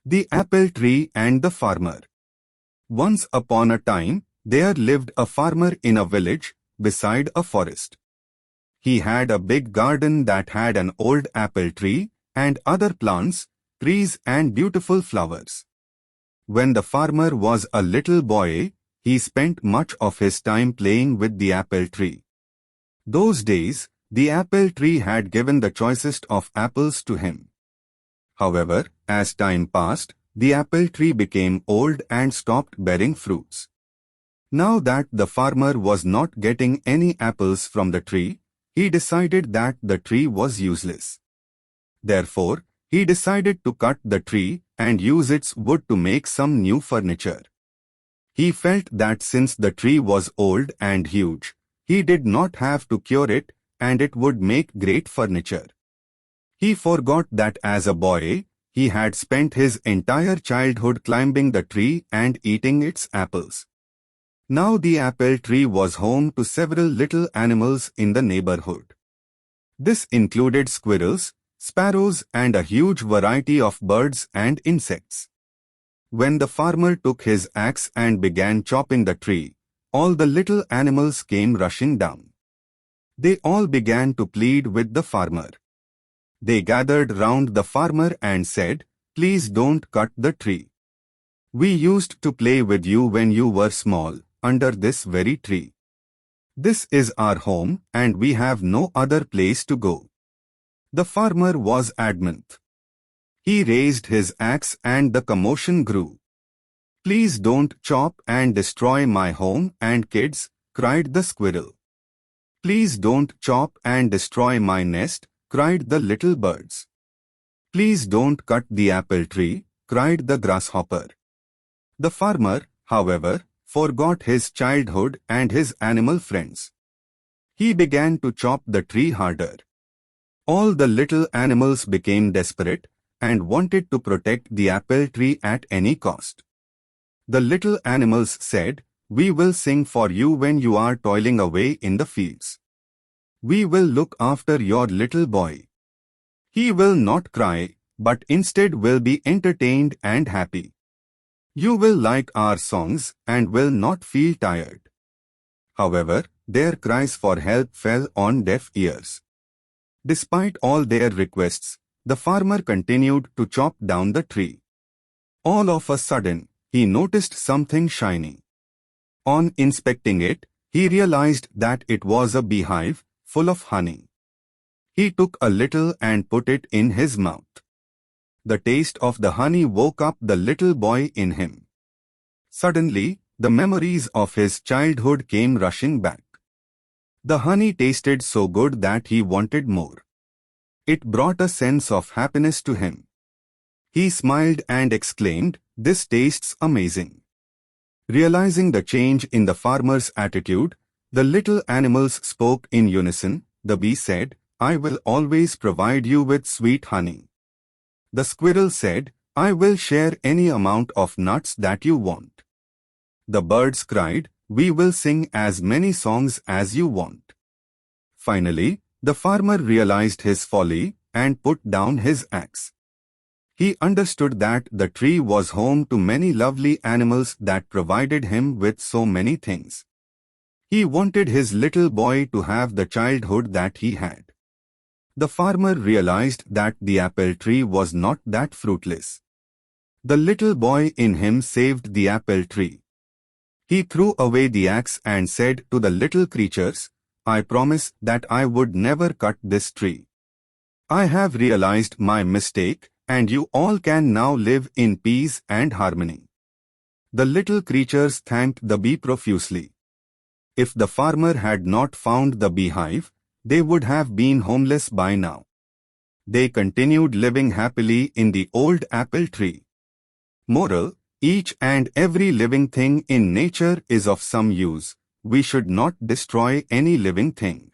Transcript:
The Apple Tree and the Farmer. Once upon a time, there lived a farmer in a village beside a forest. He had a big garden that had an old apple tree and other plants, trees and beautiful flowers. When the farmer was a little boy, he spent much of his time playing with the apple tree. Those days, the apple tree had given the choicest of apples to him. However, as time passed, the apple tree became old and stopped bearing fruits. Now that the farmer was not getting any apples from the tree, he decided that the tree was useless. Therefore, he decided to cut the tree and use its wood to make some new furniture. He felt that since the tree was old and huge, he did not have to cure it and it would make great furniture. He forgot that as a boy, he had spent his entire childhood climbing the tree and eating its apples. Now the apple tree was home to several little animals in the neighborhood. This included squirrels, sparrows and a huge variety of birds and insects. When the farmer took his axe and began chopping the tree, all the little animals came rushing down. They all began to plead with the farmer. They gathered round the farmer and said, "Please don't cut the tree. We used to play with you when you were small, under this very tree. This is our home and we have no other place to go." The farmer was adamant. He raised his axe and the commotion grew. "Please don't chop and destroy my home and kids," cried the squirrel. "Please don't chop and destroy my nest," cried the little birds. "Please don't cut the apple tree," cried the grasshopper. The farmer, however, forgot his childhood and his animal friends. He began to chop the tree harder. All the little animals became desperate and wanted to protect the apple tree at any cost. The little animals said, "We will sing for you when you are toiling away in the fields. We will look after your little boy. He will not cry, but instead will be entertained and happy. You will like our songs and will not feel tired." However, their cries for help fell on deaf ears. Despite all their requests, the farmer continued to chop down the tree. All of a sudden, he noticed something shiny. On inspecting it, he realized that it was a beehive full of honey. He took a little and put it in his mouth. The taste of the honey woke up the little boy in him. Suddenly, the memories of his childhood came rushing back. The honey tasted so good that he wanted more. It brought a sense of happiness to him. He smiled and exclaimed, "This tastes amazing." Realizing the change in the farmer's attitude, the little animals spoke in unison. The bee said, "I will always provide you with sweet honey." The squirrel said, "I will share any amount of nuts that you want." The birds cried, "We will sing as many songs as you want." Finally, the farmer realized his folly and put down his axe. He understood that the tree was home to many lovely animals that provided him with so many things. He wanted his little boy to have the childhood that he had. The farmer realized that the apple tree was not that fruitless. The little boy in him saved the apple tree. He threw away the axe and said to the little creatures, "I promise that I would never cut this tree. I have realized my mistake, and you all can now live in peace and harmony." The little creatures thanked the bee profusely. If the farmer had not found the beehive, they would have been homeless by now. They continued living happily in the old apple tree. Moral: each and every living thing in nature is of some use. We should not destroy any living thing.